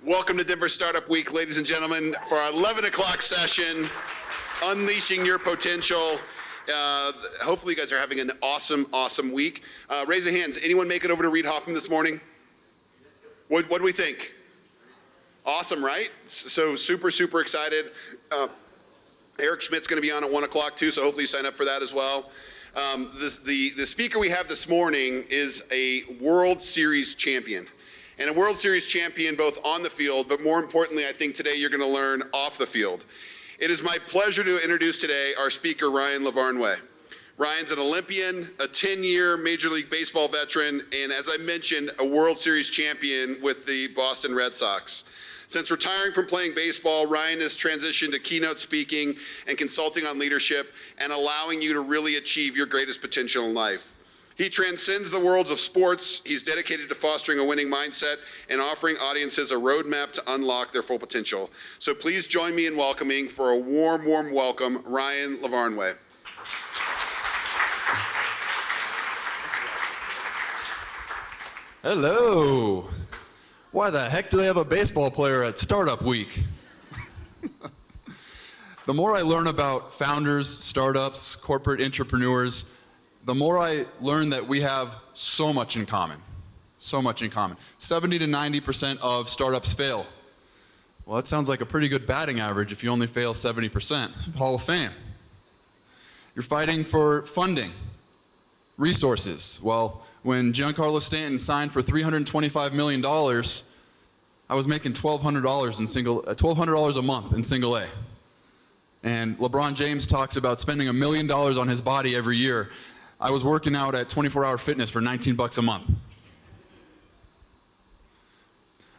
Welcome to Denver Startup Week, ladies and gentlemen, for our 11 o'clock session, Unleashing Your Potential. Hopefully you guys are having an awesome week. Raise your hands. Anyone make it over to Reid Hoffman this morning? What do we think? Awesome, right? So super excited. Eric Schmidt's going to be on at 1 o'clock too, so hopefully you sign up for that as well. The speaker we have this morning is a World Series champion. And a World Series champion both on the field, but more importantly, I think today you're going to learn off the field. It is my pleasure to introduce today our speaker, Ryan Lavarnway. Ryan's an Olympian, a 10-year Major League Baseball veteran, and as I mentioned, a World Series champion with the Boston Red Sox. Since retiring from playing baseball, Ryan has transitioned to keynote speaking and consulting on leadership and allowing you to really achieve your greatest potential in life. He transcends the worlds of sports. He's dedicated to fostering a winning mindset and offering audiences a roadmap to unlock their full potential. So please join me in welcoming, for a warm welcome, Ryan Lavarnway. Hello. Why the heck do they have a baseball player at Startup Week? The more I learn about founders, startups, corporate entrepreneurs, the more I learn that we have so much in common. 70 to 90% of startups fail. Well, that sounds like a pretty good batting average if you only fail 70%. Hall of Fame. You're fighting for funding, resources. Well, when Giancarlo Stanton signed for $325 million, I was making $1,200 a month in single A. And LeBron James talks about spending $1 million on his body every year. I was working out at 24-Hour Fitness for $19 a month.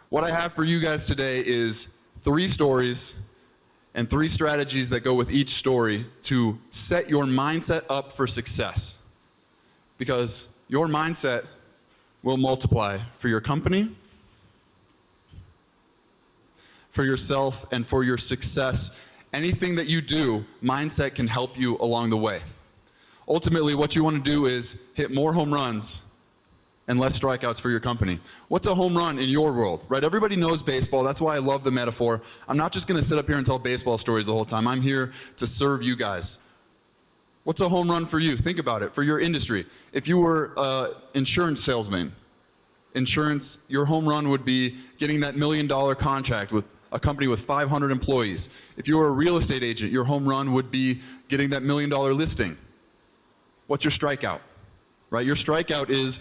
What I have for you guys today is 3 stories and 3 strategies that go with each story to set your mindset up for success. Because your mindset will multiply for your company, for yourself, and for your success. Anything that you do, mindset can help you along the way. Ultimately, what you want to do is hit more home runs and less strikeouts for your company. What's a home run in your world, right? Everybody knows baseball. That's why I love the metaphor. I'm not just going to sit up here and tell baseball stories the whole time. I'm here to serve you guys. What's a home run for you? Think about it, for your industry. If you were an insurance salesman, your home run would be getting that $1 million contract with a company with 500 employees. If you were a real estate agent, your home run would be getting that $1 million listing. What's your strikeout? Right? Your strikeout is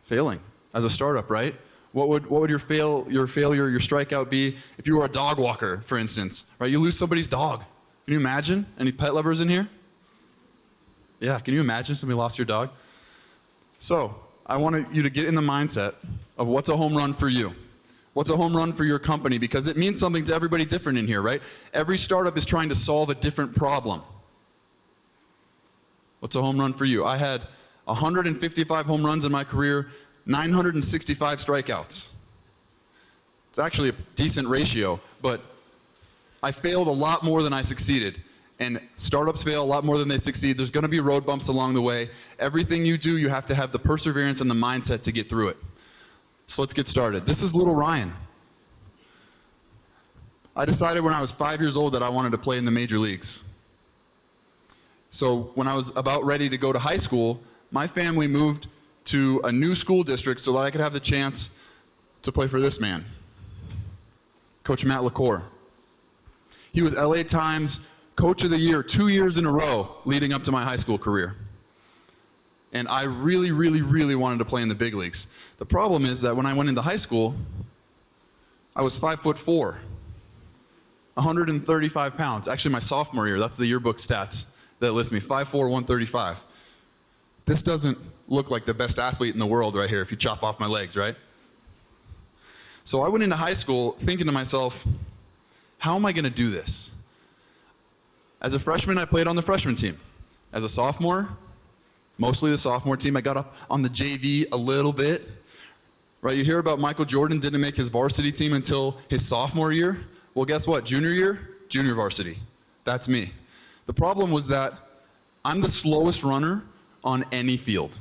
failing as a startup, right? What would your failure, your strikeout be if you were a dog walker, for instance? Right? You lose somebody's dog. Can you imagine? Any pet lovers in here? Yeah, can you imagine somebody lost your dog? So, I want you to get in the mindset of what's a home run for you. What's a home run for your company? Because it means something to everybody different in here, right? Every startup is trying to solve a different problem. What's a home run for you? I had 155 home runs in my career, 965 strikeouts. It's actually a decent ratio, but I failed a lot more than I succeeded. And startups fail a lot more than they succeed. There's going to be road bumps along the way. Everything you do, you have to have the perseverance and the mindset to get through it. So let's get started. This is little Ryan. I decided when I was 5 years old that I wanted to play in the major leagues. So when I was about ready to go to high school, my family moved to a new school district so that I could have the chance to play for this man, Coach Matt LaCour. He was LA Times Coach of the Year 2 years in a row leading up to my high school career. And I really wanted to play in the big leagues. The problem is that when I went into high school, I was 5'4", 135 pounds. Actually, my sophomore year, that's the yearbook stats that list me, 5'4", 135. This doesn't look like the best athlete in the world right here if you chop off my legs, right? So I went into high school thinking to myself, how am I going to do this? As a freshman, I played on the freshman team. As a sophomore, mostly the sophomore team. I got up on the JV a little bit. Right, you hear about Michael Jordan didn't make his varsity team until his sophomore year. Well, guess what? Junior year, junior varsity. That's me. The problem was that I'm the slowest runner on any field.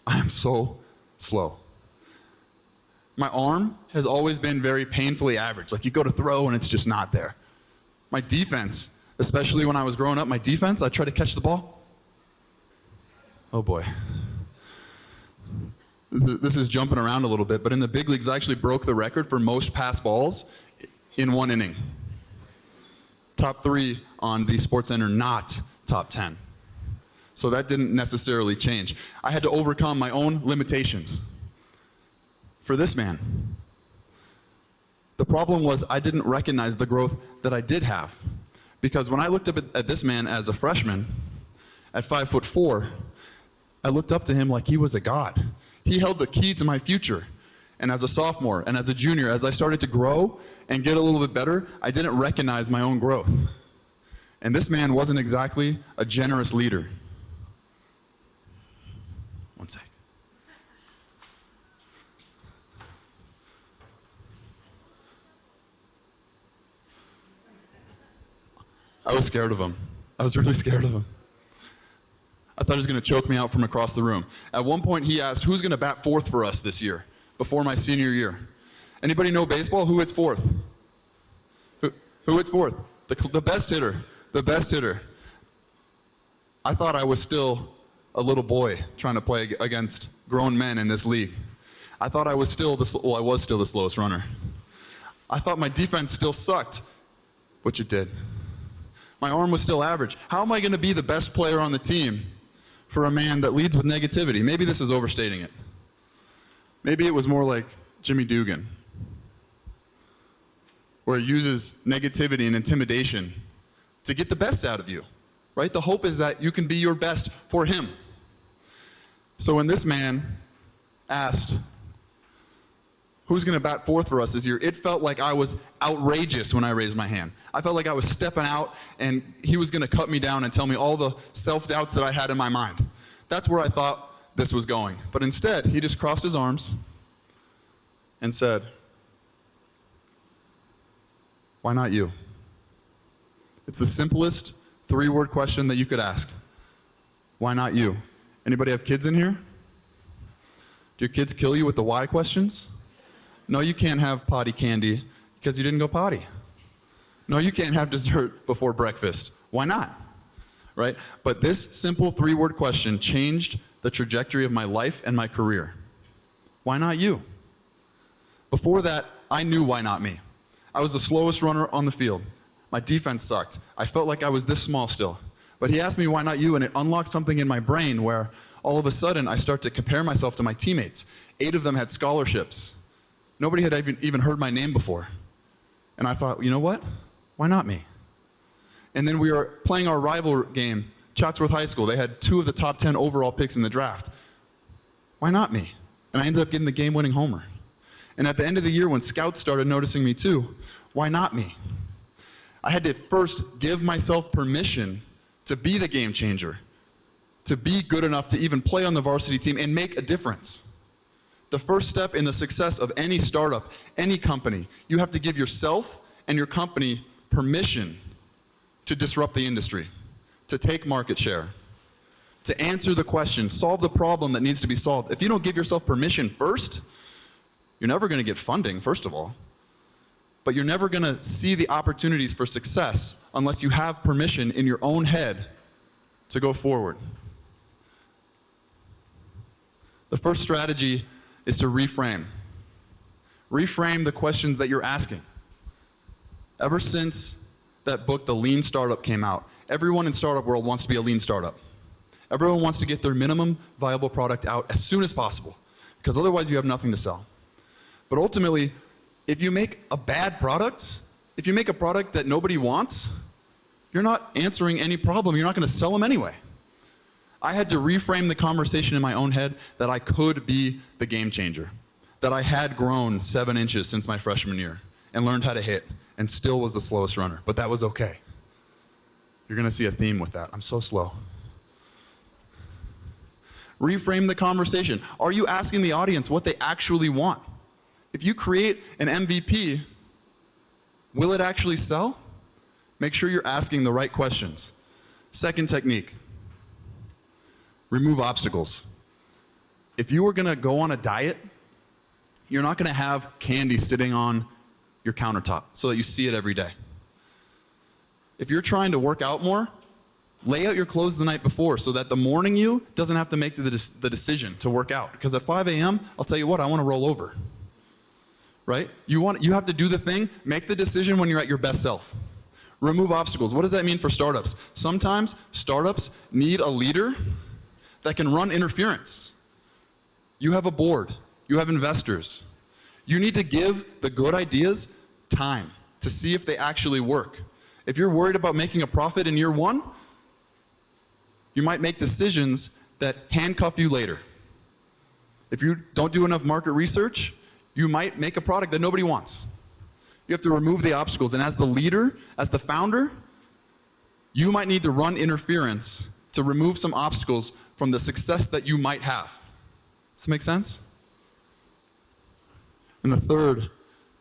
I am so slow. My arm has always been very painfully average. Like you go to throw and it's just not there. My defense, especially when I was growing up, my defense, I try to catch the ball. Oh boy. This is jumping around a little bit, but in the big leagues, I actually broke the record for most pass balls in one inning. Top 3 on the SportsCenter, not top 10. So that didn't necessarily change. I had to overcome my own limitations. For this man, the problem was I didn't recognize the growth that I did have. Because when I looked up at this man as a freshman, at 5'4", I looked up to him like he was a god. He held the key to my future. And as a sophomore and as a junior, as I started to grow and get a little bit better, I didn't recognize my own growth. And this man wasn't exactly a generous leader. One sec. I was scared of him. I was really scared of him. I thought he was going to choke me out from across the room. At one point, he asked, who's going to bat fourth for us this year, before my senior year? Anybody know baseball? Who hits fourth? Who hits fourth? The best hitter. The best hitter. I thought I was still a little boy trying to play against grown men in this league. I thought I was still I was still the slowest runner. I thought my defense still sucked, which it did. My arm was still average. How am I going to be the best player on the team for a man that leads with negativity? Maybe this is overstating it. Maybe it was more like Jimmy Dugan, where he uses negativity and intimidation to get the best out of you, right? The hope is that you can be your best for him. So when this man asked, who's going to bat fourth for us this year, it felt like I was outrageous when I raised my hand. I felt like I was stepping out and he was going to cut me down and tell me all the self-doubts that I had in my mind. That's where I thought this was going. But instead, he just crossed his arms and said, why not you? It's the simplest 3-word question that you could ask. Why not you? Anybody have kids in here? Do your kids kill you with the why questions? No, you can't have potty candy because you didn't go potty. No, you can't have dessert before breakfast. Why not? Right? But this simple 3-word question changed the trajectory of my life and my career. Why not you? Before that, I knew why not me. I was the slowest runner on the field. My defense sucked. I felt like I was this small still. But he asked me, why not you? And it unlocked something in my brain where all of a sudden I start to compare myself to my teammates. 8 of them had scholarships. Nobody had even heard my name before. And I thought, you know what? Why not me? And then we were playing our rival game, Chatsworth High School. They had 2 of the top 10 overall picks in the draft. Why not me? And I ended up getting the game-winning homer. And at the end of the year, when scouts started noticing me too, why not me? I had to first give myself permission to be the game changer, to be good enough to even play on the varsity team and make a difference. The first step in the success of any startup, any company, you have to give yourself and your company permission to disrupt the industry, to take market share, to answer the question, solve the problem that needs to be solved. If you don't give yourself permission first, you're never going to get funding, first of all. But you're never going to see the opportunities for success unless you have permission in your own head to go forward. The first strategy is to reframe. Reframe the questions that you're asking. Ever since that book, The Lean Startup, came out, everyone in startup world wants to be a lean startup. Everyone wants to get their minimum viable product out as soon as possible, because otherwise you have nothing to sell. But ultimately, if you make a bad product, if you make a product that nobody wants, you're not answering any problem. You're not going to sell them anyway. I had to reframe the conversation in my own head that I could be the game changer, that I had grown 7 inches since my freshman year and learned how to hit and still was the slowest runner, but that was okay. You're going to see a theme with that. I'm so slow. Reframe the conversation. Are you asking the audience what they actually want? If you create an MVP, will it actually sell? Make sure you're asking the right questions. Second technique, remove obstacles. If you were going to go on a diet, You're not going to have candy sitting on your countertop so that you see it every day. If you're trying to work out more, lay out your clothes the night before so that the morning you doesn't have to make the decision to work out. Because at 5 a.m., I'll tell you what, I want to roll over. Right? You have to do the thing, make the decision when you're at your best self. Remove obstacles. What does that mean for startups? Sometimes startups need a leader that can run interference. You have a board. You have investors. You need to give the good ideas time to see if they actually work. If you're worried about making a profit in year one, you might make decisions that handcuff you later. If you don't do enough market research, you might make a product that nobody wants. You have to remove the obstacles. And as the leader, as the founder, you might need to run interference to remove some obstacles from the success that you might have. Does that make sense? And the third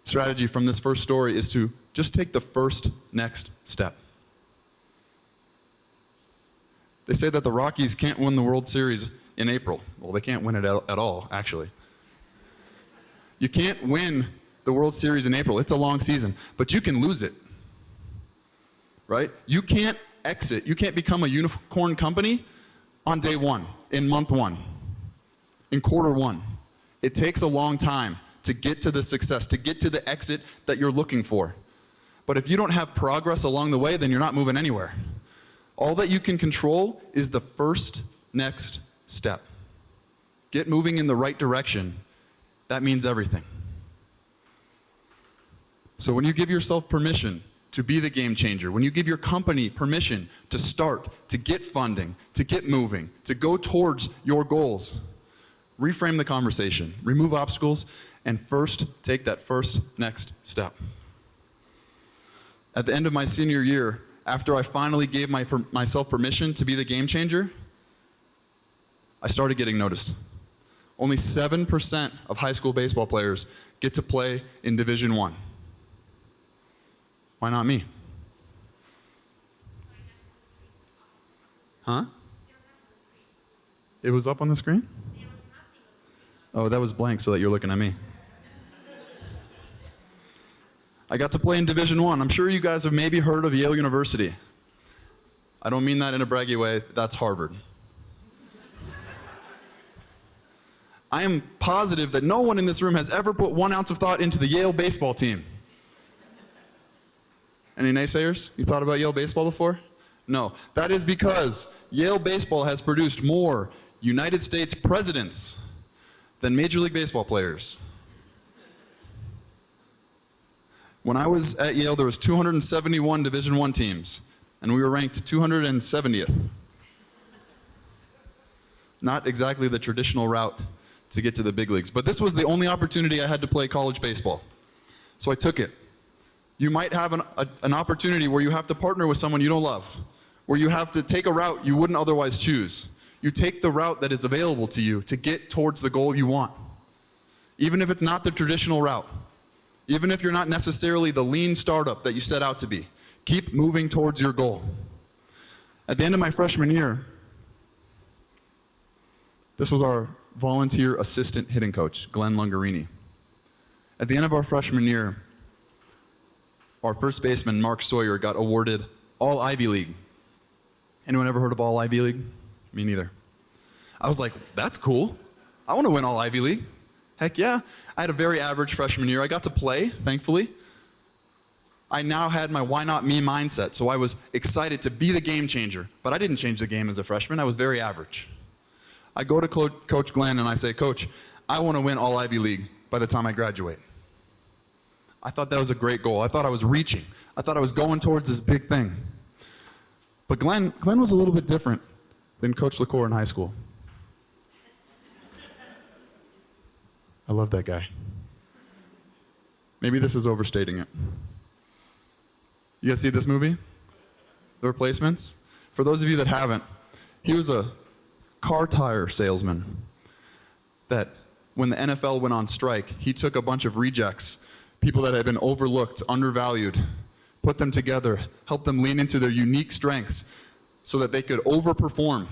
strategy from this first story is to just take the first next step. They say that the Rockies can't win the World Series in April. Well, they can't win it at all, actually. You can't win the World Series in April. It's a long season, but you can lose it, right? You can't exit. You can't become a unicorn company on day one, in month one, in quarter one. It takes a long time to get to the success, to get to the exit that you're looking for. But if you don't have progress along the way, then you're not moving anywhere. All that you can control is the first next step. Get moving in the right direction. That means everything. So when you give yourself permission to be the game changer, when you give your company permission to start, to get funding, to get moving, to go towards your goals, reframe the conversation, remove obstacles, and first take that first next step. At the end of my senior year, after I finally gave myself permission to be the game changer, I started getting noticed. Only 7% of high school baseball players get to play in Division I. Why not me? Huh? It was up on the screen? Oh, that was blank so that you're looking at me. I got to play in Division I. I'm sure you guys have maybe heard of Yale University. I don't mean that in a braggy way. That's Harvard. I am positive that no one in this room has ever put 1 ounce of thought into the Yale baseball team. Any naysayers? You thought about Yale baseball before? No. That is because Yale baseball has produced more United States presidents than Major League Baseball players. When I was at Yale, there was 271 Division I teams, and we were ranked 270th. Not exactly the traditional route to get to the big leagues, but this was the only opportunity I had to play college baseball. So I took it. You might have an opportunity where you have to partner with someone you don't love, where you have to take a route you wouldn't otherwise choose. You take the route that is available to you to get towards the goal you want. Even if it's not the traditional route, even if you're not necessarily the lean startup that you set out to be, keep moving towards your goal. At the end of my freshman year, this was our volunteer assistant hitting coach, Glenn Lungarini. At the end of our freshman year, our first baseman, Mark Sawyer, got awarded All Ivy League. Anyone ever heard of All Ivy League? Me neither. I was like, that's cool. I want to win All Ivy League. Heck yeah. I had a very average freshman year. I got to play, thankfully. I now had my why not me mindset, so I was excited to be the game changer. But I didn't change the game as a freshman. I was very average. I go to Coach Glenn and I say, Coach, I want to win All Ivy League by the time I graduate. I thought that was a great goal. I thought I was reaching. I thought I was going towards this big thing. But Glenn was a little bit different than Coach LaCour in high school. I love that guy. Maybe this is overstating it. You guys see this movie? The Replacements? For those of you that haven't, he was a car tire salesman that when the NFL went on strike, he took a bunch of rejects, people that had been overlooked, undervalued, put them together, helped them lean into their unique strengths so that they could overperform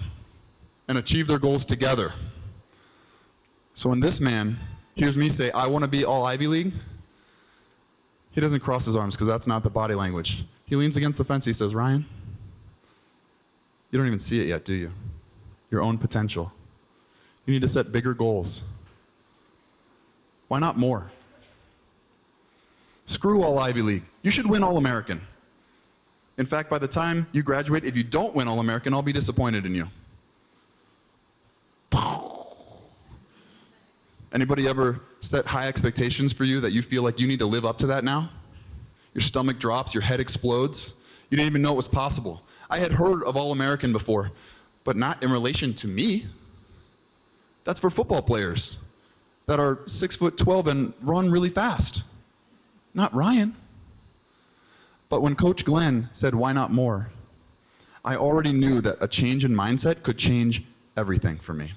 and achieve their goals together. So when this man hears me say, I want to be all Ivy League, he doesn't cross his arms because that's not the body language. He leans against the fence. He says, Ryan, you don't even see it yet, do you? Your own potential. You need to set bigger goals. Why not more? Screw all Ivy League. You should win All-American. In fact, by the time you graduate, if you don't win All-American, I'll be disappointed in you. Anybody ever set high expectations for you that you feel like you need to live up to that now? Your stomach drops, your head explodes. You didn't even know it was possible. I had heard of All-American before, but not in relation to me. That's for football players that are 6'12" and run really fast. Not Ryan. But when Coach Glenn said, why not more? I already knew that a change in mindset could change everything for me.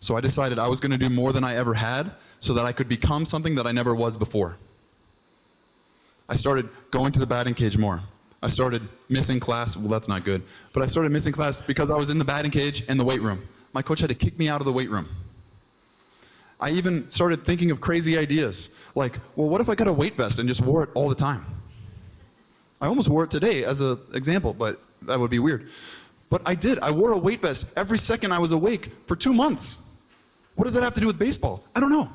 So I decided I was going to do more than I ever had so that I could become something that I never was before. I started going to the batting cage more. I started missing class. Well, that's not good. But I started missing class because I was in the batting cage and the weight room. My coach had to kick me out of the weight room. I even started thinking of crazy ideas. Like, well, what if I got a weight vest and just wore it all the time? I almost wore it today as an example, but that would be weird. But I did. I wore a weight vest every second I was awake for 2 months. What does that have to do with baseball? I don't know.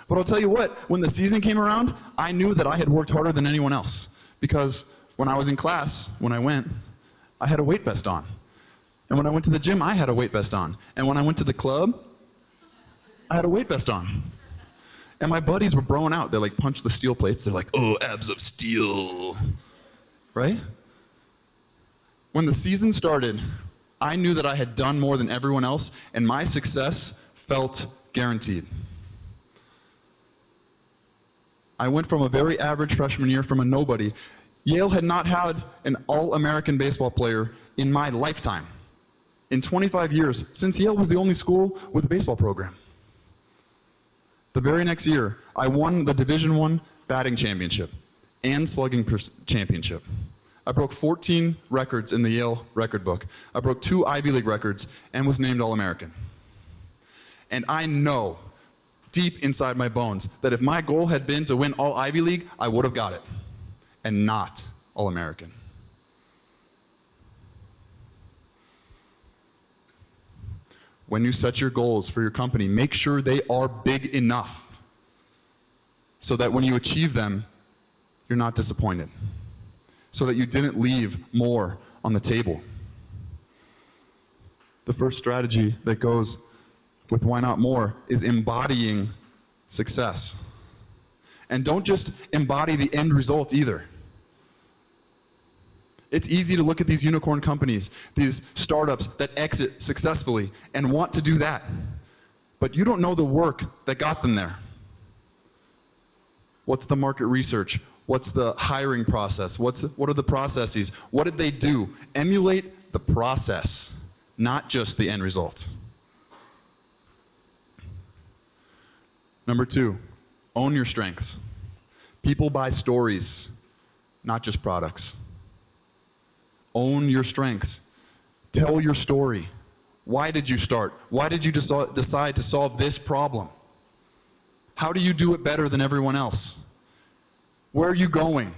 But I'll tell you what, when the season came around, I knew that I had worked harder than anyone else. Because when I was in class, when I went, I had a weight vest on. And when I went to the gym, I had a weight vest on. And when I went to the club, I had a weight vest on. And my buddies were broing out. They like punched the steel plates. They're like, oh, abs of steel. Right? When the season started, I knew that I had done more than everyone else, and my success felt guaranteed. I went from a very average freshman year from a nobody. Yale had not had an All-American baseball player in my lifetime. In 25 years, since Yale was the only school with a baseball program. The very next year, I won the Division I batting championship and slugging championship. I broke 14 records in the Yale record book. I broke 2 Ivy League records and was named All-American. And I know deep inside my bones that if my goal had been to win all Ivy League, I would have got it, and not All-American. When you set your goals for your company, make sure they are big enough so that when you achieve them, you're not disappointed, so that you didn't leave more on the table. The first strategy that goes with why not more is embodying success. And don't just embody the end result either. It's easy to look at these unicorn companies, these startups that exit successfully and want to do that. But you don't know the work that got them there. What's the market research? What's the hiring process? What are the processes? What did they do? Emulate the process, not just the end result. Number 2, own your strengths. People buy stories, not just products. Own your strengths. Tell your story. Why did you start? Why did you decide to solve this problem? How do you do it better than everyone else? Where are you going?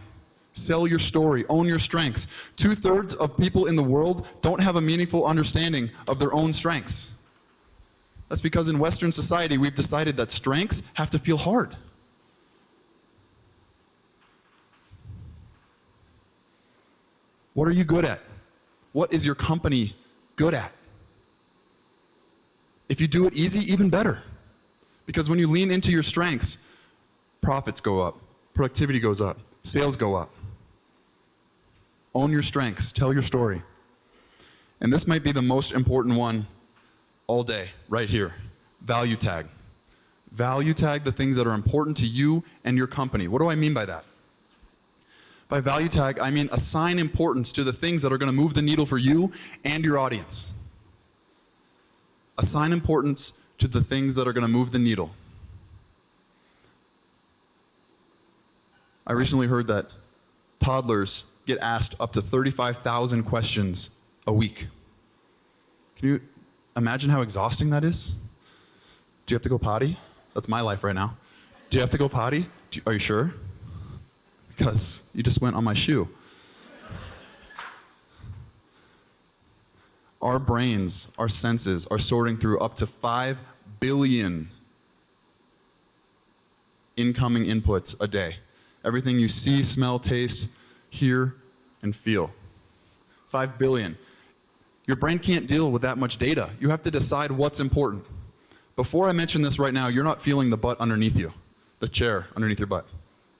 Sell your story. Own your strengths. 2/3 of people in the world don't have a meaningful understanding of their own strengths. That's because in Western society, we've decided that strengths have to feel hard. What are you good at? What is your company good at? If you do it easy, even better. Because when you lean into your strengths, profits go up, productivity goes up, sales go up. Own your strengths, tell your story. And this might be the most important one all day, right here. Value tag. Value tag the things that are important to you and your company. What do I mean by that? By value tag, I mean assign importance to the things that are going to move the needle for you and your audience. Assign importance to the things that are going to move the needle. I recently heard that toddlers get asked up to 35,000 questions a week. Can you imagine how exhausting that is? Do you have to go potty? That's my life right now. Do you have to go potty? Are you sure? Because you just went on my shoe. Our brains, our senses are sorting through up to 5 billion incoming inputs a day. Everything you see, smell, taste, hear, and feel. 5 billion. Your brain can't deal with that much data. You have to decide what's important. Before I mention this right now, you're not feeling the butt underneath you, the chair underneath your butt.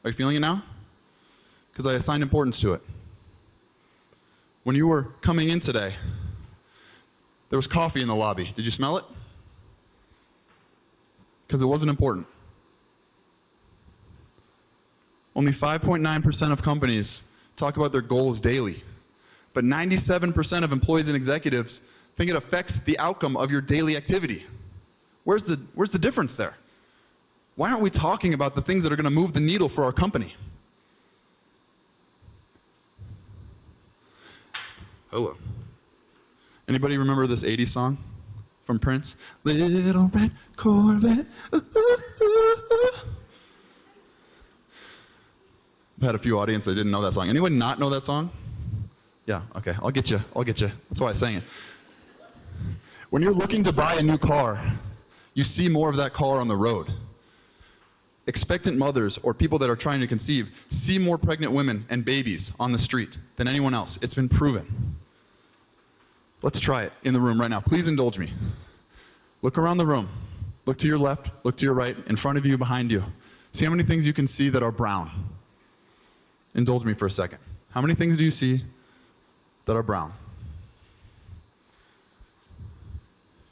Are you feeling it now? Because I assigned importance to it. When you were coming in today, there was coffee in the lobby. Did you smell it? Because it wasn't important. Only 5.9% of companies talk about their goals daily, but 97% of employees and executives think it affects the outcome of your daily activity. Where's the difference there? Why aren't we talking about the things that are going to move the needle for our company? Hello. Anybody remember this 80s song from Prince? Little red Corvette. Ooh, ooh, ooh, ooh. I've had a few audience that didn't know that song. Anyone not know that song? Yeah, okay, I'll get you. That's why I sang it. When you're looking to buy a new car, you see more of that car on the road. Expectant mothers or people that are trying to conceive see more pregnant women and babies on the street than anyone else. It's been proven. Let's try it in the room right now. Please indulge me. Look around the room. Look to your left, look to your right, in front of you, behind you. See how many things you can see that are brown. Indulge me for a second. How many things do you see that are brown?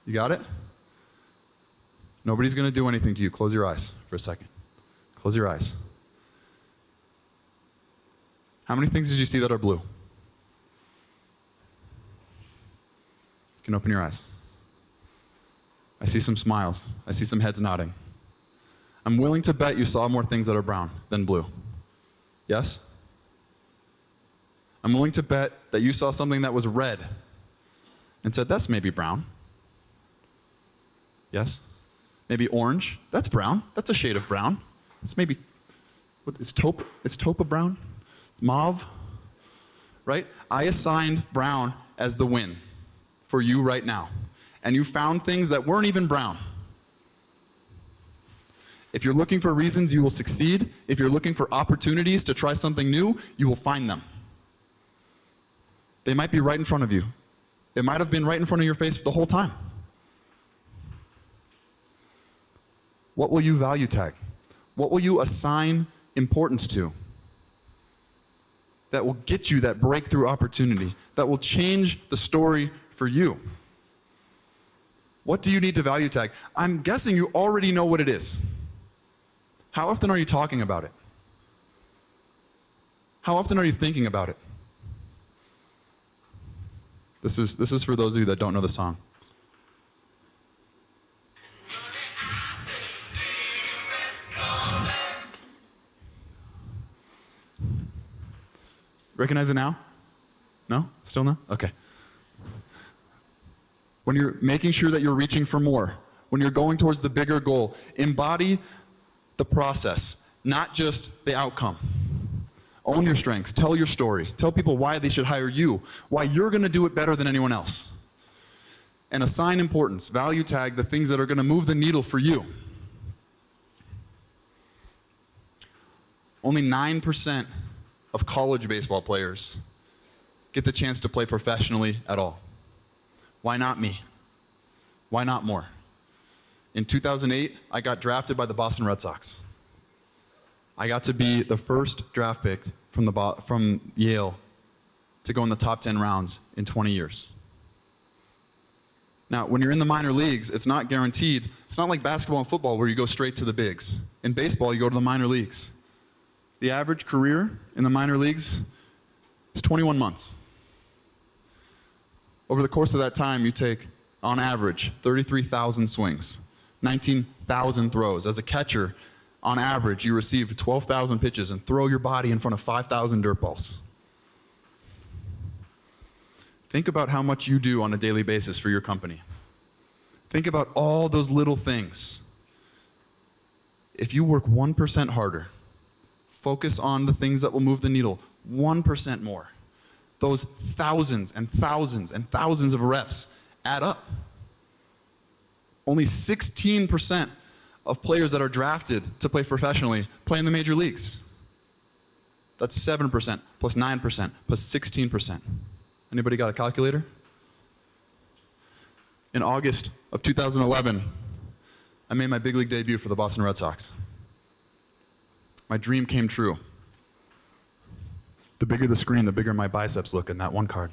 You got it? Nobody's going to do anything to you. Close your eyes for a second. Close your eyes. How many things did you see that are blue? You can open your eyes. I see some smiles. I see some heads nodding. I'm willing to bet you saw more things that are brown than blue. Yes? I'm willing to bet that you saw something that was red and said, that's maybe brown. Yes? Maybe orange. That's brown. That's a shade of brown. It's maybe, what is taupe? Is taupe a brown? Mauve? Right? I assigned brown as the win for you right now. And you found things that weren't even brown. If you're looking for reasons you will succeed, if you're looking for opportunities to try something new, you will find them. They might be right in front of you. It might have been right in front of your face the whole time. What will you value tag? What will you assign importance to? That will get you that breakthrough opportunity, that will change the story for you. What do you need to value tag? I'm guessing you already know what it is. How often are you talking about it? How often are you thinking about it? This is for those of you that don't know the song. Recognize it now? No? Still no? Okay. When you're making sure that you're reaching for more, when you're going towards the bigger goal, embody the process, not just the outcome. Own your strengths. Tell your story. Tell people why they should hire you, why you're going to do it better than anyone else. And assign importance. Value tag the things that are going to move the needle for you. Only 9% of college baseball players get the chance to play professionally at all. Why not me? Why not more? In 2008, I got drafted by the Boston Red Sox. I got to be the first draft pick from Yale to go in the top 10 rounds in 20 years. Now, when you're in the minor leagues, it's not guaranteed. It's not like basketball and football where you go straight to the bigs. In baseball, you go to the minor leagues. The average career in the minor leagues is 21 months. Over the course of that time, you take, on average, 33,000 swings, 19,000 throws. As a catcher, on average, you receive 12,000 pitches and throw your body in front of 5,000 dirt balls. Think about how much you do on a daily basis for your company. Think about all those little things If you work 1% harder, focus on the things that will move the needle 1% more, those thousands and thousands and thousands of reps add up. Only 16% of players that are drafted to play professionally play in the major leagues. That's 7% plus 9% plus 16%. Anybody got a calculator? In August of 2011, I made my big league debut for the Boston Red Sox. My dream came true. The bigger the screen, the bigger my biceps look in that one card.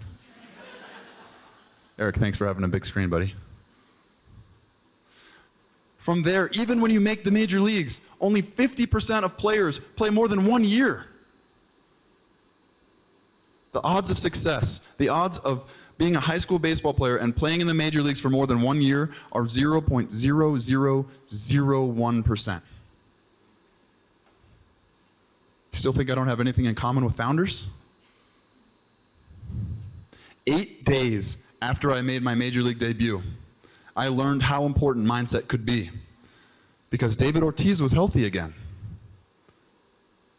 Eric, thanks for having a big screen, buddy. From there, even when you make the major leagues, only 50% of players play more than 1 year. The odds of success, the odds of being a high school baseball player and playing in the major leagues for more than 1 year are 0.0001%. Still think I don't have anything in common with founders? 8 days after I made my major league debut, I learned how important mindset could be because David Ortiz was healthy again.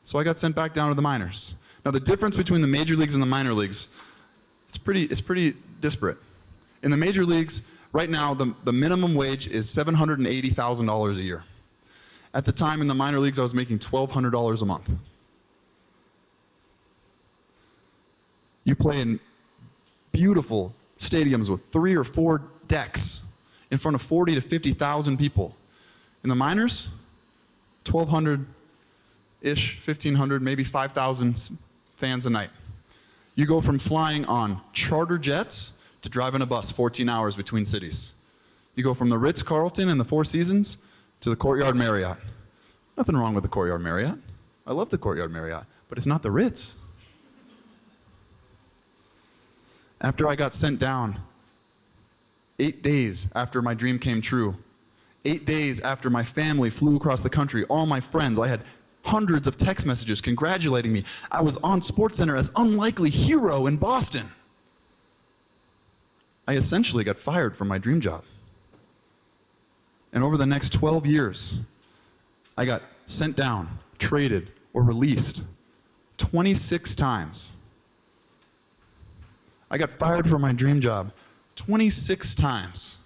So I got sent back down to the minors. Now the difference between the major leagues and the minor leagues, it's pretty disparate. In the major leagues, right now, the minimum wage is $780,000 a year. At the time in the minor leagues, I was making $1,200 a month. You play in beautiful stadiums with 3 or 4 decks in front of 40 to 50,000 people. In the minors, 1,200-ish, 1,500, maybe 5,000 fans a night. You go from flying on charter jets to driving a bus 14 hours between cities. You go from the Ritz-Carlton and the Four Seasons to the Courtyard Marriott. Nothing wrong with the Courtyard Marriott. I love the Courtyard Marriott, but it's not the Ritz. After I got sent down, 8 days after my dream came true, 8 days after my family flew across the country, all my friends, I had hundreds of text messages congratulating me. I was on SportsCenter as unlikely hero in Boston. I essentially got fired from my dream job. And over the next 12 years, I got sent down, traded, or released 26 times. I got fired from my dream job 26 times.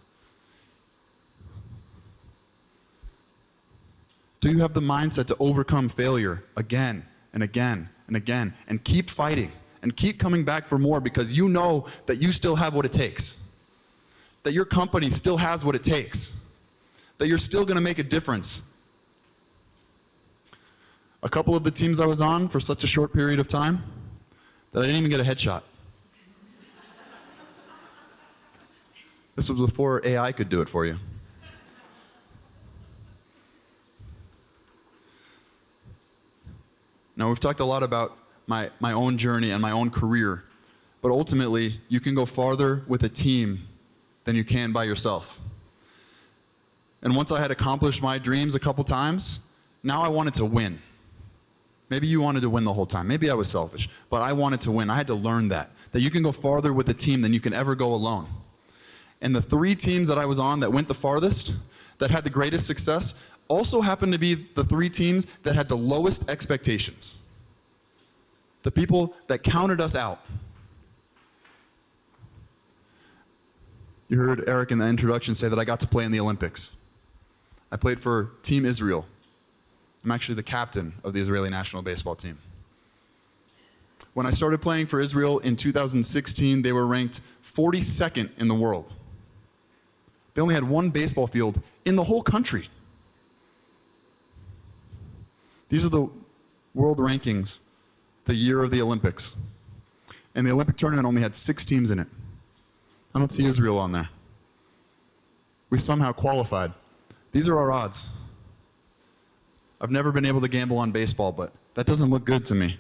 Do you have the mindset to overcome failure again and again and again and keep fighting and keep coming back for more because you know that you still have what it takes, that your company still has what it takes, that you're still going to make a difference? A couple of the teams I was on for such a short period of time that I didn't even get a headshot. This was before AI could do it for you. Now, we've talked a lot about my own journey and my own career, but ultimately, you can go farther with a team than you can by yourself. And once I had accomplished my dreams a couple times, now I wanted to win. Maybe you wanted to win the whole time. Maybe I was selfish, but I wanted to win. I had to learn that you can go farther with a team than you can ever go alone. And the 3 teams that I was on that went the farthest, that had the greatest success, also happened to be the 3 teams that had the lowest expectations. The people that counted us out. You heard Eric in the introduction say that I got to play in the Olympics. I played for Team Israel. I'm actually the captain of the Israeli national baseball team. When I started playing for Israel in 2016, they were ranked 42nd in the world. They only had 1 baseball field in the whole country. These are the world rankings the year of the Olympics. And the Olympic tournament only had 6 teams in it. I don't see Israel on there. We somehow qualified. These are our odds. I've never been able to gamble on baseball, but that doesn't look good to me.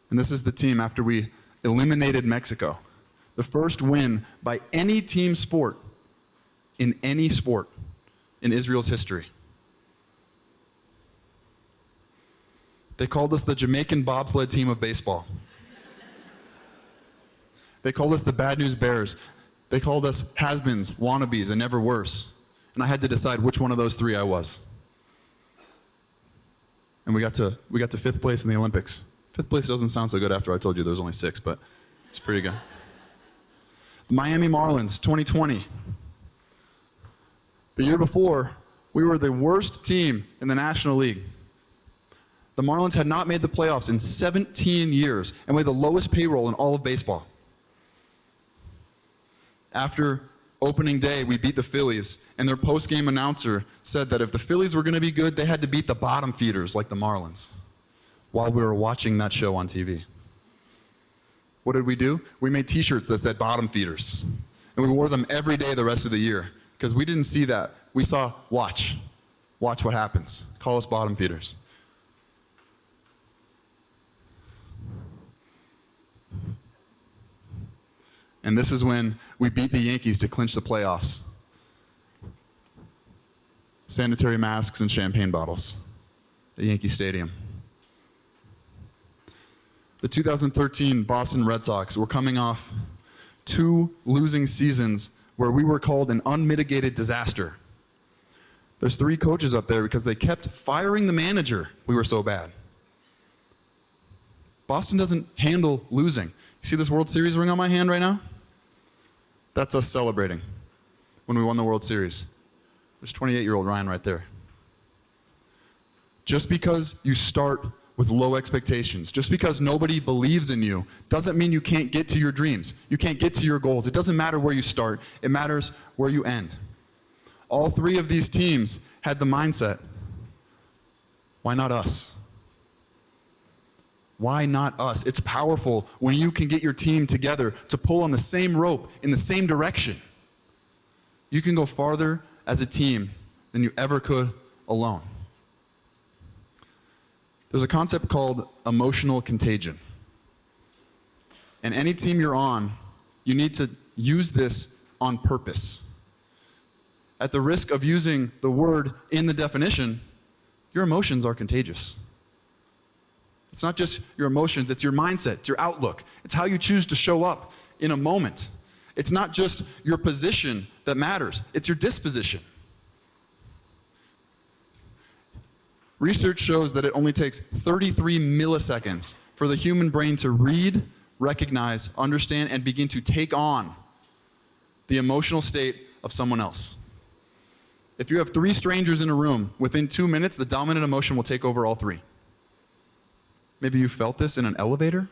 And this is the team after we eliminated Mexico. The first win by any team sport in any sport in Israel's history. They called us the Jamaican bobsled team of baseball. They called us the Bad News Bears. They called us has-beens, wannabes, and never worse. and I had to decide which one of those three I was. And we got to 5th place in the Olympics. 5th place doesn't sound so good after I told you there's only 6, but it's pretty good. The Miami Marlins, 2020. The year before, we were the worst team in the National League. The Marlins had not made the playoffs in 17 years, and we had the lowest payroll in all of baseball. After opening day, we beat the Phillies, and their post-game announcer said that if the Phillies were going to be good, they had to beat the bottom feeders like the Marlins, while we were watching that show on TV. What did we do? We made t-shirts that said bottom feeders, and we wore them every day the rest of the year, because we didn't see that. We saw, watch what happens. Call us bottom feeders. And this is when we beat the Yankees to clinch the playoffs. Sanitary masks and champagne bottles at Yankee Stadium. The 2013 Boston Red Sox were coming off 2 losing seasons where we were called an unmitigated disaster. There's 3 coaches up there because they kept firing the manager. We were so bad. Boston doesn't handle losing. You see this World Series ring on my hand right now? That's us celebrating when we won the World Series. There's 28-year-old Ryan right there. Just because you start with low expectations, just because nobody believes in you, doesn't mean you can't get to your dreams. You can't get to your goals. It doesn't matter where you start. It matters where you end. All 3 of these teams had the mindset, why not us? Why not us? It's powerful when you can get your team together to pull on the same rope in the same direction. You can go farther as a team than you ever could alone. There's a concept called emotional contagion. And any team you're on, you need to use this on purpose. At the risk of using the word in the definition, your emotions are contagious. It's not just your emotions, it's your mindset, it's your outlook. It's how you choose to show up in a moment. It's not just your position that matters, it's your disposition. Research shows that it only takes 33 milliseconds for the human brain to read, recognize, understand, and begin to take on the emotional state of someone else. If you have 3 strangers in a room, within 2 minutes, the dominant emotion will take over all 3. Maybe you felt this in an elevator.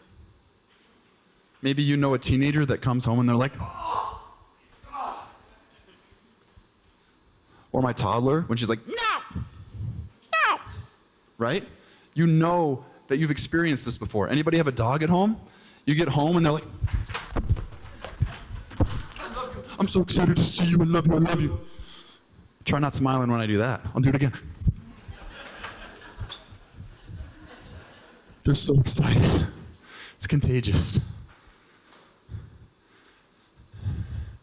Maybe you know a teenager that comes home and they're like, oh. Or my toddler when she's like, no, no, right? You know that you've experienced this before. Anybody have a dog at home? You get home and they're like, I'm so excited to see you, I love you, I love you. Try not smiling when I do that. I'll do it again. They're so excited. It's contagious.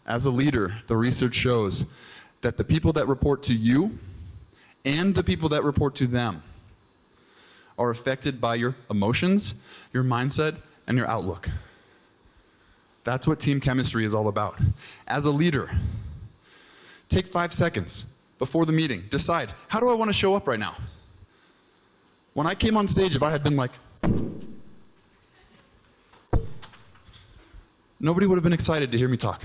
As a leader, the research shows that the people that report to you and the people that report to them are affected by your emotions, your mindset, and your outlook. That's what team chemistry is all about. As a leader, take 5 seconds before the meeting. Decide, how do I want to show up right now? When I came on stage, if I had been like, nobody would have been excited to hear me talk,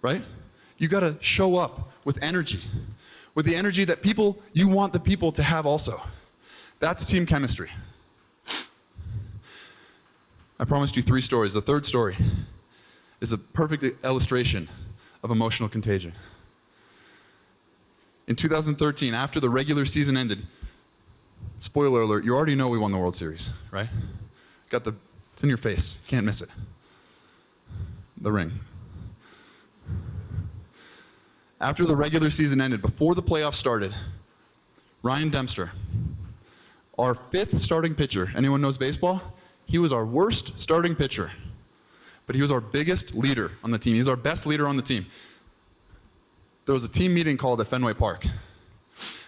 right? You got to show up with energy, with the energy that you want the people to have also. That's team chemistry. I promised you 3 stories. The 3rd story is a perfect illustration of emotional contagion. In 2013, after the regular season ended, spoiler alert, you already know we won the World Series, right? It's in your face. Can't miss it. The ring. After the regular season ended, before the playoffs started, Ryan Dempster, our 5th starting pitcher, anyone knows baseball? He was our worst starting pitcher, but he was our biggest leader on the team. He's our best leader on the team. There was a team meeting called at Fenway Park.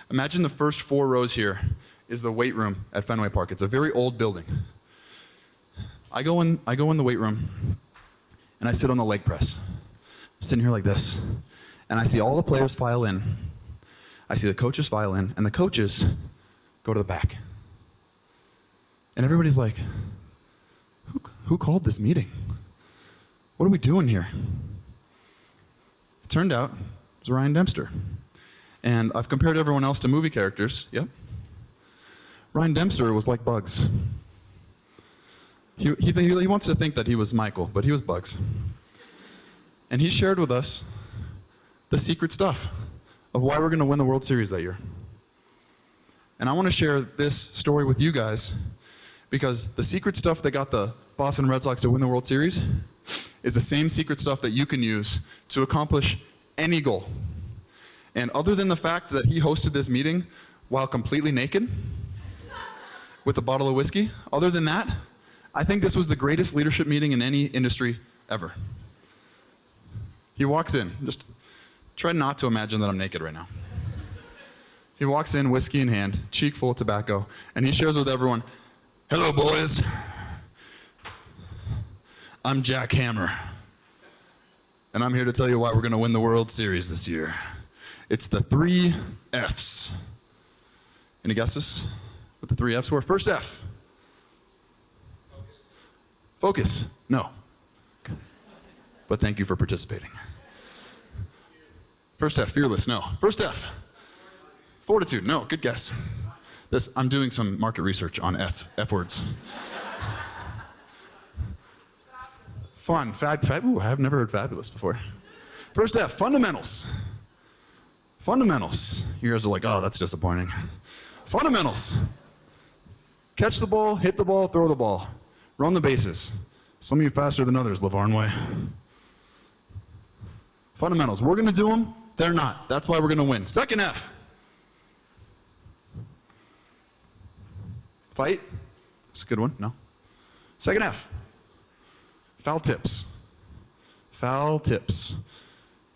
Imagine the first 4 rows here is the weight room at Fenway Park. It's a very old building. I go in the weight room, and I sit on the leg press. I'm sitting here like this, And I see all the players file in. I see the coaches file in, and the coaches go to the back. And everybody's like, who called this meeting? What are we doing here? It turned out it was Ryan Dempster. And I've compared everyone else to movie characters. Yep. Ryan Dempster was like Bugs. He wants to think that he was Michael, but he was Bugs. And he shared with us the secret stuff of why we're going to win the World Series that year. And I want to share this story with you guys because the secret stuff that got the Boston Red Sox to win the World Series is the same secret stuff that you can use to accomplish any goal. And other than the fact that he hosted this meeting while completely naked with a bottle of whiskey, other than that, I think this was the greatest leadership meeting in any industry ever. He walks in, just try not to imagine that I'm naked right now. He walks in, whiskey in hand, cheek full of tobacco, and he shares with everyone, "Hello, boys. I'm Jack Hammer, and I'm here to tell you why we're going to win the World Series this year. It's the 3 Fs. Any guesses what the 3 Fs were? First F. Focus. No. But thank you for participating. First F, fearless. No. First F, fortitude. No. Good guess. I'm doing some market research on F words. Fun. Ooh, I've never heard fabulous before. First F, fundamentals. Fundamentals. You guys are like, oh, that's disappointing. Fundamentals. Catch the ball, hit the ball, throw the ball. Run the bases. Some of you faster than others, LaVarn Way. Fundamentals. We're going to do them. They're not. That's why we're going to win. Second F. Fight. That's a good one. No. Second F. Foul tips. Foul tips.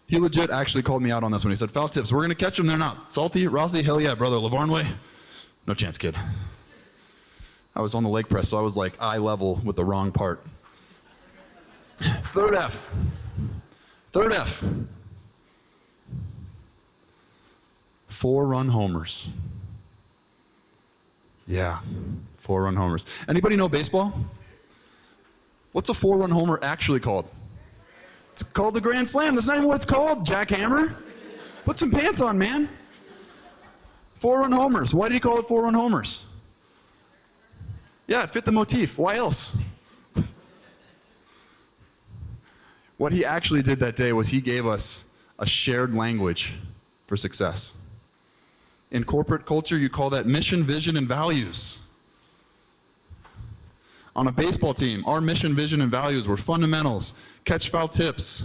He legit actually called me out on this one. He said, foul tips. We're going to catch them. They're not. Salty, Rossi, hell yeah, brother. LaVarn Way. No chance, kid. I was on the leg press, so I was like eye level with the wrong part. Third F. Third F. 4-run homers. Yeah, 4-run homers. Anybody know baseball? What's a 4-run homer actually called? It's called the Grand Slam. That's not even what it's called, Jack Hammer. Put some pants on, man. 4-run homers. Why did he call it 4-run homers? Yeah, it fit the motif. Why else? What he actually did that day was he gave us a shared language for success. In corporate culture, you call that mission, vision, and values. On a baseball team, our mission, vision, and values were fundamentals, catch foul tips,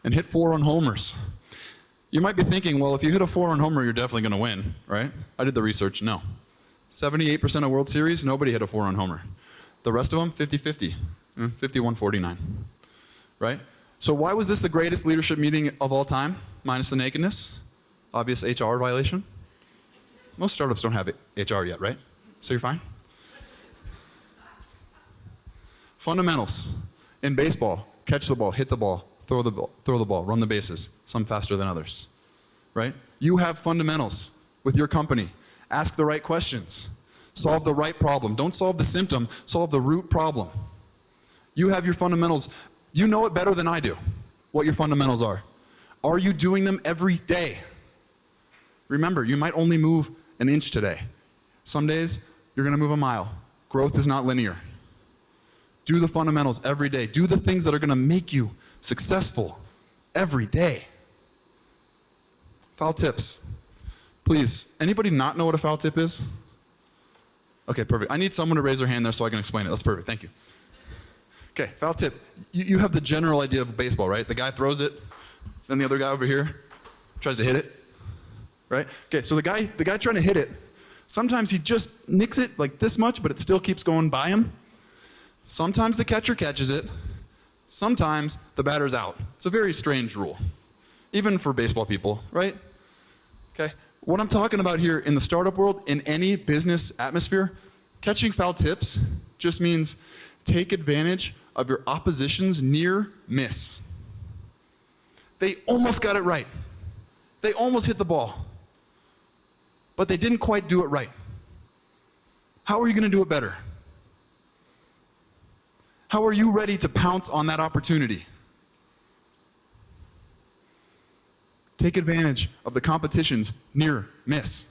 and hit 4-run homers. You might be thinking, well, if you hit a 4-run homer, you're definitely going to win, right? I did the research. No. 78% of World Series, nobody hit a 4-run homer. The rest of them, 50-50, 51-49, right? So why was this the greatest leadership meeting of all time, minus the nakedness? Obvious HR violation. Most startups don't have HR yet, right? So you're fine. Fundamentals. In baseball, catch the ball, hit the ball, throw the ball, run the bases, some faster than others, right? You have fundamentals with your company. Ask the right questions. Solve the right problem. Don't solve the symptom, solve the root problem. You have your fundamentals. You know it better than I do, what your fundamentals are. Are you doing them every day? Remember, you might only move an inch today. Some days, you're going to move a mile. Growth is not linear. Do the fundamentals every day. Do the things that are going to make you successful every day. Foul tips. Please, anybody not know what a foul tip is? Okay, perfect. I need someone to raise their hand there so I can explain it. That's perfect. Thank you. Okay, foul tip. You have the general idea of baseball, right? The guy throws it, then the other guy over here tries to hit it, right? Okay, so the guy trying to hit it, sometimes he just nicks it like this much, but it still keeps going by him. Sometimes the catcher catches it. Sometimes the batter's out. It's a very strange rule, even for baseball people, right? Okay. What I'm talking about here in the startup world, in any business atmosphere, catching foul tips just means take advantage of your opposition's near miss. They almost got it right. They almost hit the ball. But they didn't quite do it right. How are you going to do it better? How are you ready to pounce on that opportunity? Take advantage of the competition's near miss.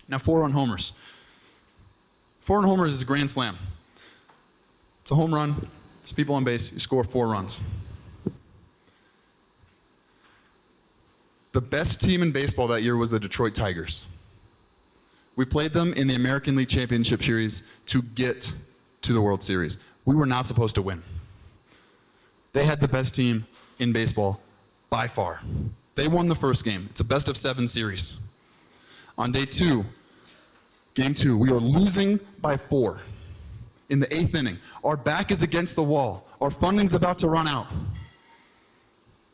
Now, 4-run homers. 4-run homers is a grand slam. It's a home run. There's people on base. You score 4 runs. The best team in baseball that year was the Detroit Tigers. We played them in the American League Championship Series to get to the World Series. We were not supposed to win. They had the best team in baseball by far. They won the first game. It's a best-of-7 series. On day 2, game 2, we are losing by 4 in the 8th inning. Our back is against the wall. Our funding's about to run out.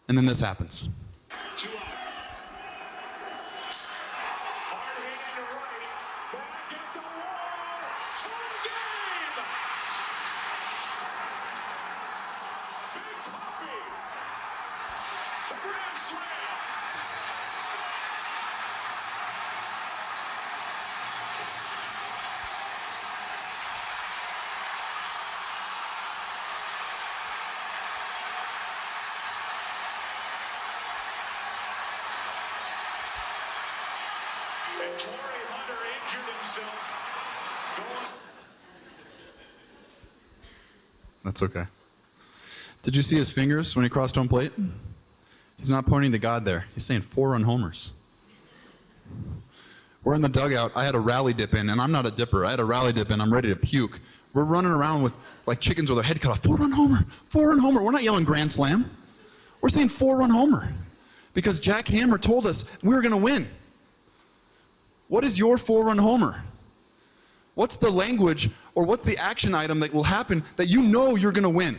And then this happens. That's okay. Did you see his fingers when he crossed home plate? He's not pointing to God there. He's saying 4-run homers. We're in the dugout. I had a rally dip in, and I'm not a dipper. I had a rally dip in. I'm ready to puke. We're running around with like chickens with our head cut off. 4-run homer. 4-run homer. We're not yelling grand slam. We're saying 4-run homer because Jack Hammer told us we were going to win. What is your 4-run homer? What's the language or what's the action item that will happen that you know you're going to win?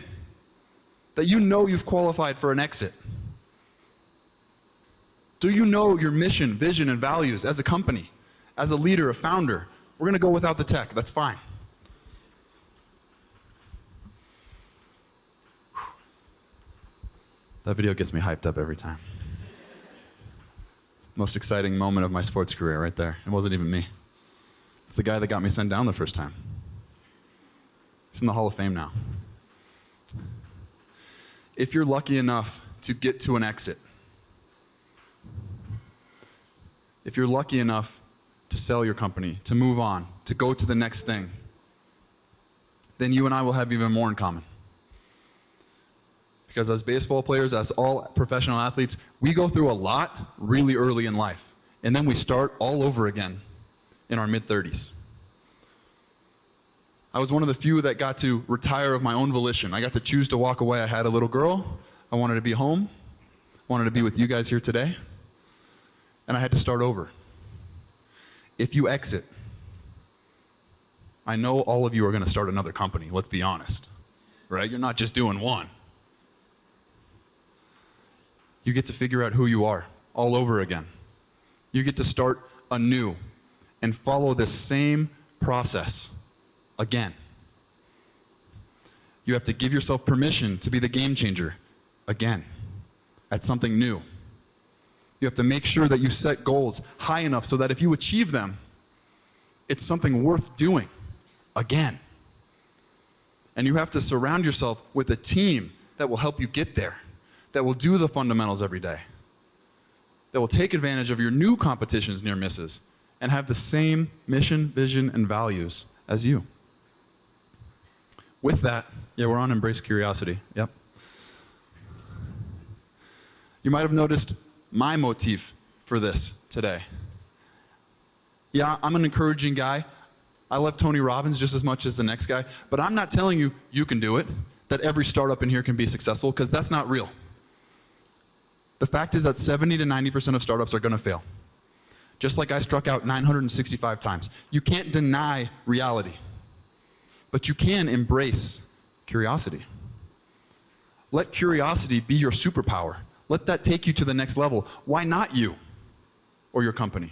That you know you've qualified for an exit? Do you know your mission, vision, and values as a company, as a leader, a founder? We're going to go without the tech. That's fine. That video gets me hyped up every time. Most exciting moment of my sports career right there. It wasn't even me. It's the guy that got me sent down the first time. He's in the Hall of Fame now. If you're lucky enough to get to an exit, if you're lucky enough to sell your company, to move on, to go to the next thing, then you and I will have even more in common. Because as baseball players, as all professional athletes, we go through a lot really early in life. And then we start all over again in our mid-30s. I was one of the few that got to retire of my own volition. I got to choose to walk away. I had a little girl. I wanted to be home. I wanted to be with you guys here today. And I had to start over. If you exit, I know all of you are going to start another company, let's be honest. Right? You're not just doing one. You get to figure out who you are all over again. You get to start anew and follow this same process again. You have to give yourself permission to be the game changer again at something new. You have to make sure that you set goals high enough so that if you achieve them, it's something worth doing again. And you have to surround yourself with a team that will help you get there, that will do the fundamentals every day, that will take advantage of your new competition's near misses and have the same mission, vision, and values as you. With that, yeah, we're on Embrace Curiosity. Yep. You might have noticed my motif for this today. Yeah, I'm an encouraging guy. I love Tony Robbins just as much as the next guy, but I'm not telling you you can do it, that every startup in here can be successful, because that's not real. The fact is that 70 to 90% of startups are going to fail. Just like I struck out 965 times. You can't deny reality, but you can embrace curiosity. Let curiosity be your superpower. Let that take you to the next level. Why not you or your company?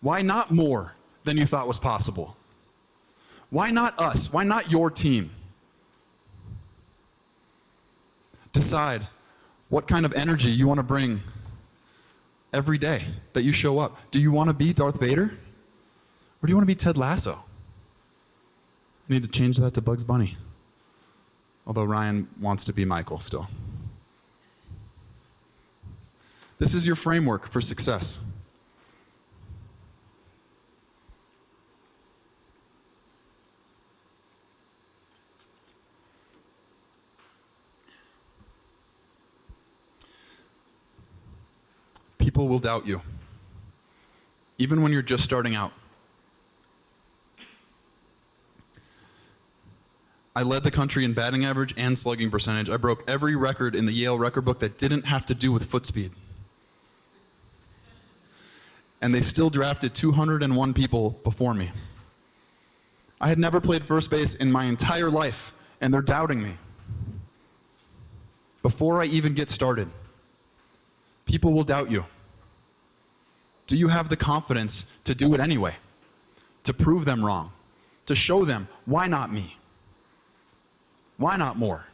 Why not more than you thought was possible? Why not us? Why not your team? Decide, what kind of energy you want to bring every day that you show up. Do you want to be Darth Vader? Or do you want to be Ted Lasso? I need to change that to Bugs Bunny. Although Ryan wants to be Michael still. This is your framework for success. People will doubt you, even when you're just starting out. I led the country in batting average and slugging percentage. I broke every record in the Yale record book that didn't have to do with foot speed. And they still drafted 201 people before me. I had never played first base in my entire life, and they're doubting me. Before I even get started, people will doubt you. Do you have the confidence to do it anyway? To prove them wrong? To show them, why not me? Why not more?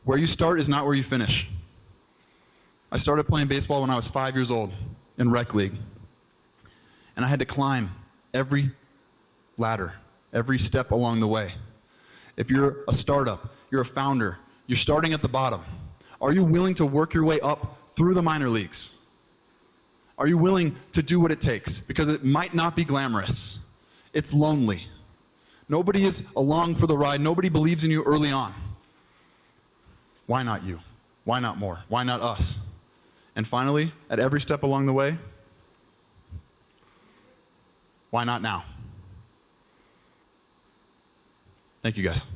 Where you start is not where you finish. I started playing baseball when I was 5 years old in rec league. And I had to climb every ladder, every step along the way. If you're a startup, you're a founder, you're starting at the bottom. Are you willing to work your way up through the minor leagues? Are you willing to do what it takes? Because it might not be glamorous. It's lonely. Nobody is along for the ride. Nobody believes in you early on. Why not you? Why not more? Why not us? And finally, at every step along the way, why not now? Thank you, guys.